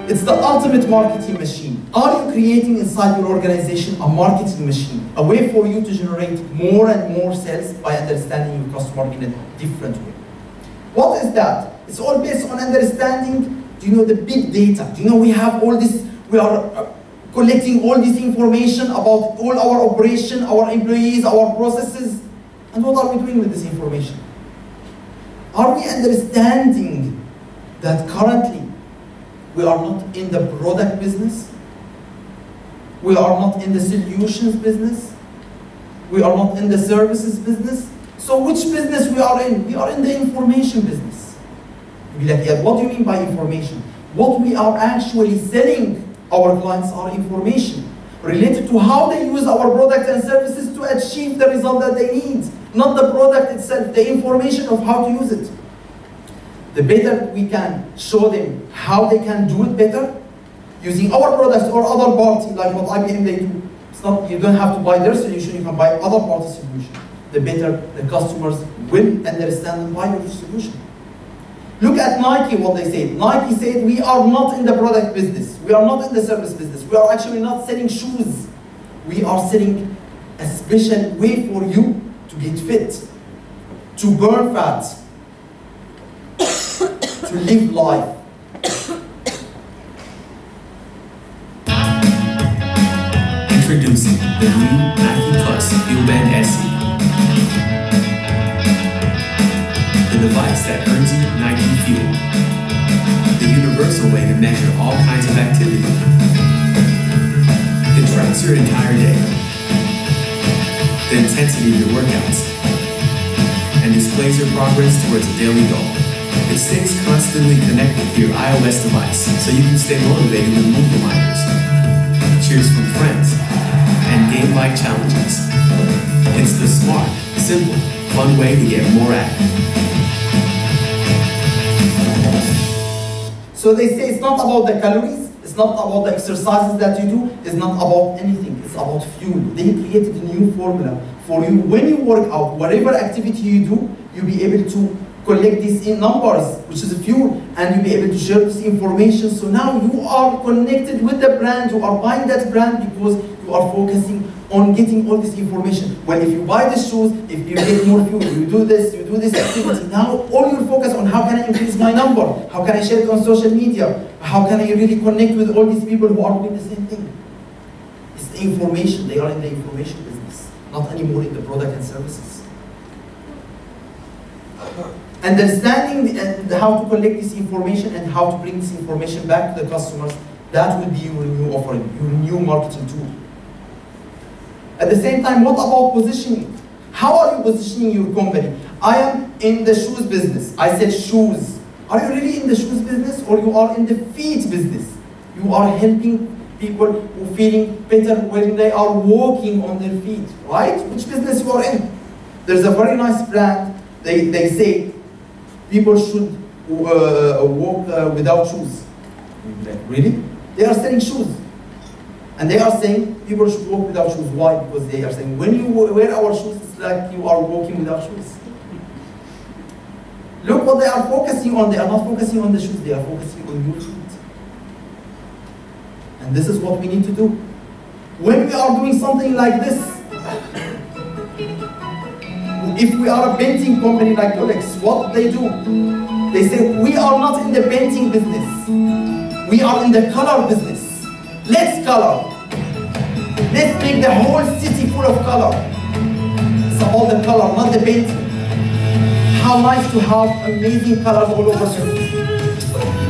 It's the ultimate marketing machine. Are you creating inside your organization a marketing machine? A way for you to generate more and more sales by understanding your customer in a different way. What is that? It's all based on understanding, do you know, the big data? Do you know we have all this, we are collecting all this information about all our operation, our employees, our processes. And what are we doing with this information? Are we understanding that currently we are not in the product business? We are not in the solutions business? We are not in the services business? So which business we are in? We are in the information business. You'll be like, yeah, what do you mean by information? What we are actually selling our clients are information related to how they use our product and services to achieve the result that they need. Not the product itself, the information of how to use it. The better we can show them how they can do it better, using our products or other party, like what IBM they do. It's not, you don't have to buy their solution, you can buy other party solution. The better the customers will understand and buy your solution. Look at Nike, what they said. Nike said, we are not in the product business. We are not in the service business. We are actually not selling shoes. We are selling a special way for you to get fit, to burn fat, to live life. Introducing the new Nike Plus FuelBand SE. The device that earns you Nike Fuel. The universal way to measure all kinds of activity. It tracks your entire day, the intensity of your workouts, and displays your progress towards a daily goal. It stays constantly connected to your iOS device so you can stay motivated with move reminders, cheers from friends, and game-like challenges. It's the smart, simple, fun way to get more active. So they say it's not about the calories, it's not about the exercises that you do, it's not about anything, it's about fuel. They created a new formula for you. When you work out, whatever activity you do, you'll be able to collect these in numbers, which is fuel, and you'll be able to share this information. So now you are connected with the brand, you are buying that brand because you are focusing on getting all this information. Well, if you buy the shoes, if you get more fuel, you do this activity. Now all your focus on how can I increase my number? How can I share it on social media? How can I really connect with all these people who are doing the same thing? It's the information. They are in the information business, not anymore in the product and services. Understanding how to collect this information and how to bring this information back to the customers, that will be your new offering, your new marketing tool. At the same time, what about positioning? How are you positioning your company? I am in the shoes business. I said shoes. Are you really in the shoes business or you are in the feet business? You are helping people who are feeling better when they are walking on their feet, right? Which business you are in? There's a very nice brand. They say people should walk without shoes. Really? They are selling shoes. And they are saying people should walk without shoes. Why? Because they are saying when you wear our shoes, it's like you are walking without shoes. Look what they are focusing on. They are not focusing on the shoes, they are focusing on your feet. And this is what we need to do. When we are doing something like this, if we are a painting company like Rolex, what they do? They say, we are not in the painting business. We are in the color business. Let's color. Let's make the whole city full of color. It's about the color, not the painting. How nice to have amazing colors all over the city.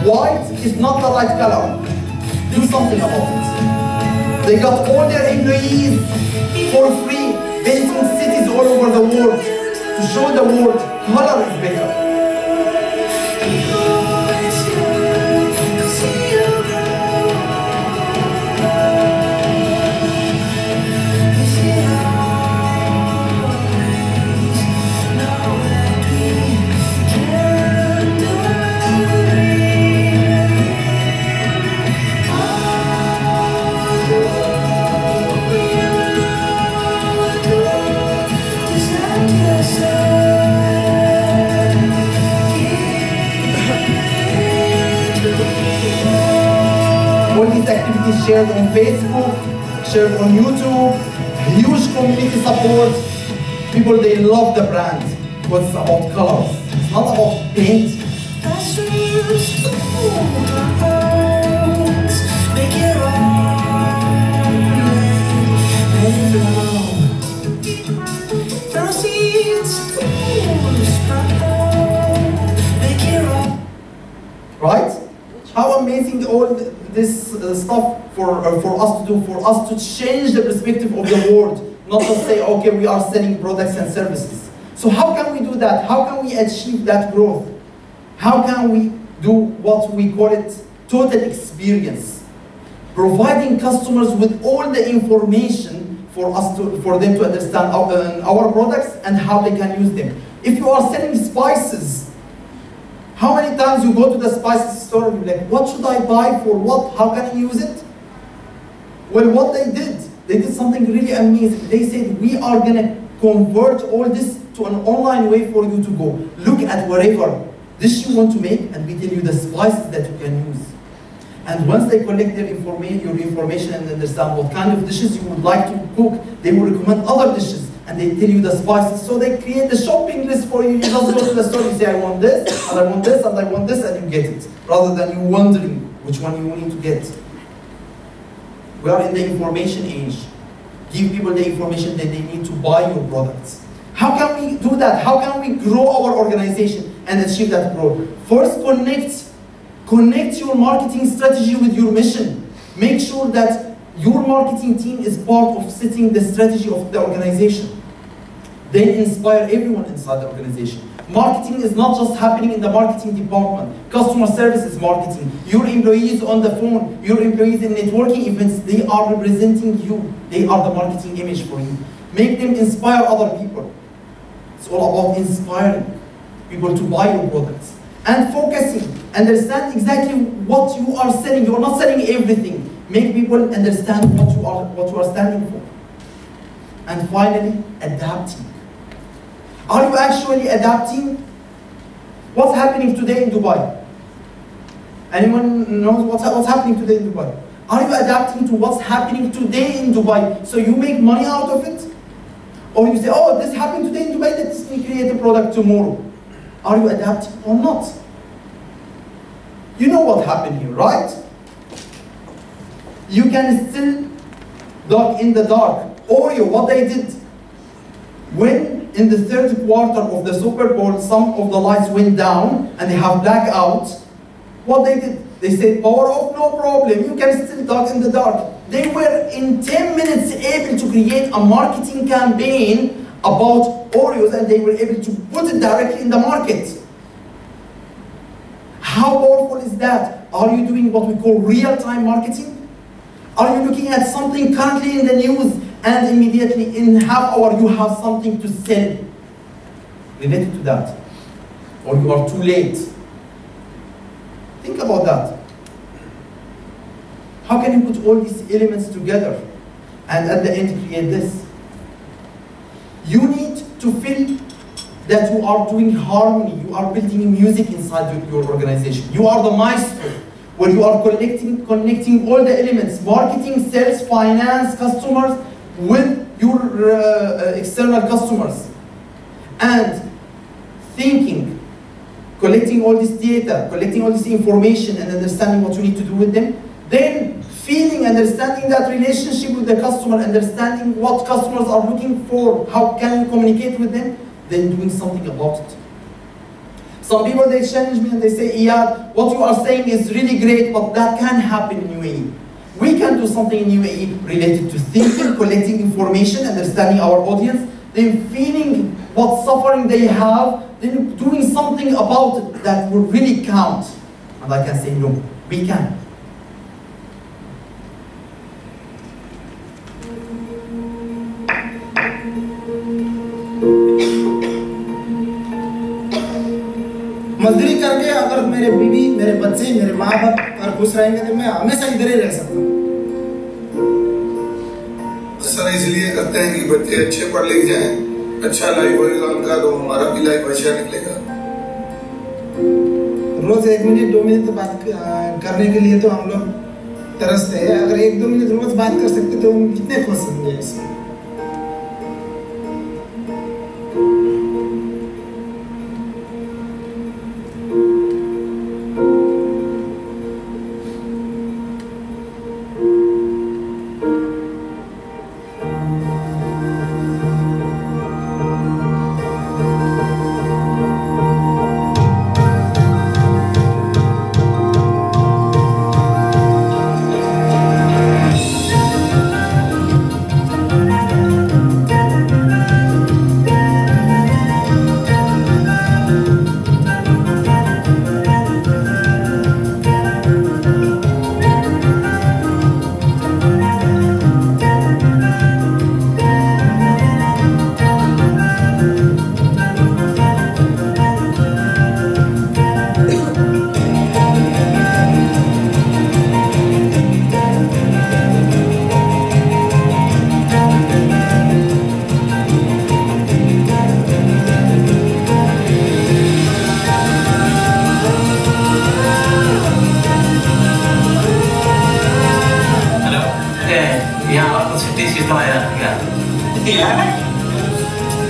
White is not the right color. Do something about it. They got all their employees for free, painting cities all over the world to show the world color is better. is shared on Facebook, shared on YouTube, huge community support. People, they love the brand because it's about colors. It's not about paint. Right? How amazing all this stuff for us to do, for us to change the perspective of the world, not to say, okay, we are selling products and services. So how can we do that? How can we achieve that growth? How can we do what we call it total experience? Providing customers with all the information for them to understand our products and how they can use them. If you are selling spices, how many times you go to the spices store and you're like, what should I buy for what? How can I use it? Well, what they did something really amazing. They said, we are going to convert all this to an online way for you to go. Look at whatever dish you want to make, and we tell you the spices that you can use. And once they collect your information and understand what kind of dishes you would like to cook, they will recommend other dishes, and they tell you the spices. So they create the shopping list for you. You just go to the store, you say, I want this, and I want this, and I want this, and you get it. Rather than you wondering which one you need to get. We are in the information age. Give people the information that they need to buy your products. How can we do that? How can we grow our organization and achieve that growth? First, connect your marketing strategy with your mission. Make sure that your marketing team is part of setting the strategy of the organization. Then inspire everyone inside the organization. Marketing is not just happening in the marketing department. Customer service is marketing. Your employees on the phone, your employees in networking events, they are representing you. They are the marketing image for you. Make them inspire other people. It's all about inspiring people to buy your products. And focusing, understand exactly what you are selling. You're not selling everything. Make people understand what you are standing for. And finally, adapting. Are you actually adapting? What's happening today in Dubai? Anyone knows what's happening today in Dubai? Are you adapting to what's happening today in Dubai so you make money out of it? Or you say, oh, this happened today in Dubai, let's create a product tomorrow. Are you adapting or not? You know what happened here, right? You can still dog in the dark. Oreo, what they did, when in the third quarter of the Super Bowl, some of the lights went down and they have blackouts, what they did, they said, power off, no problem, you can still dog in the dark. They were in 10 minutes able to create a marketing campaign about Oreos, and they were able to put it directly in the market. How powerful is that? Are you doing what we call real-time marketing? Are you looking at something currently in the news and immediately in half hour you have something to sell related to that? Or you are too late? Think about that. How can you put all these elements together and at the end create this? You need to feel that you are doing harmony, you are building music inside your organization. You are the maestro, where you are connecting all the elements, marketing, sales, finance, customers, with your external customers. And thinking, collecting all this data, collecting all this information and understanding what you need to do with them. Then feeling, understanding that relationship with the customer, understanding what customers are looking for, how can you communicate with them, then doing something about it. Some people, they challenge me and they say, Iyad, what you are saying is really great, but that can happen in UAE. We can do something in UAE related to thinking, collecting information, understanding our audience, then feeling what suffering they have, then doing something about it that will really count. And I can say, no, we can. मजदूरी करके अगर मेरे बीवी, मेरे बच्चे, मेरे माँ बाप अगर खुश रहेंगे तो मैं हमेशा इधर ही रह सकता हूँ। सर इसलिए करते हैं कि बच्चे अच्छे पढ़ लिख जाएं, अच्छा लाइफ होगा उनका, तो हमारा भी लाइफ अच्छा निकलेगा। रोज 1 मिनट 2 मिनट बात करने के लिए तो हम लोग तरसते हैं। अगर 1-2 मिनट रोज बात कर सकते तो हम कितने खुश होंगे इसमें।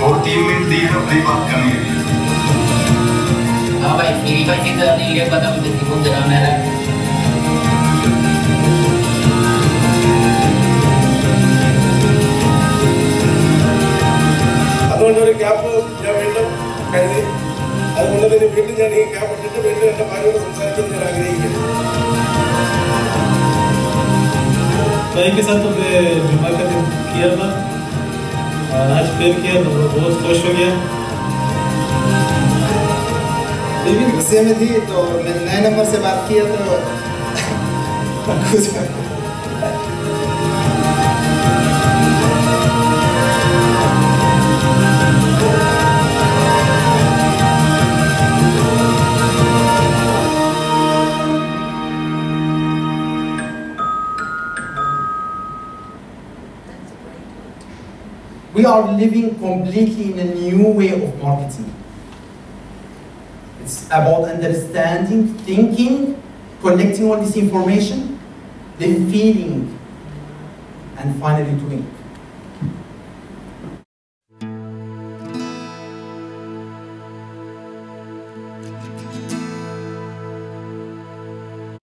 और 3 मिनट दिए तो अपनी बात करने के लिए। हाँ भाई, मेरी भाई चिंता नहीं है, पता मुझे कौन सा काम है। അതുകൊണ്ടൊരു ഗ്യാപ്പ് ഞാൻ വീണ്ടും കരുതി. അതുകൊണ്ട് തന്നെ വീണ്ടും ഞാൻ ഈ ഗ്യാപ്പ് ഇട്ടിട്ട് വീണ്ടും എൻ്റെ ഭാര്യയോട് സംസാരിക്കാൻ ഞാൻ ആഗ്രഹിക്കുന്നു. भाई के साथ तो मैं जुमा का दिन किया था और आज फिर किया तो बहुत खुश हो गया। बीवी गुस्से में थी तो मैंने नए नंबर से बात किया तो खुश हो गया। We are living completely in a new way of marketing. It's about understanding, thinking, collecting all this information, then feeling, and finally doing.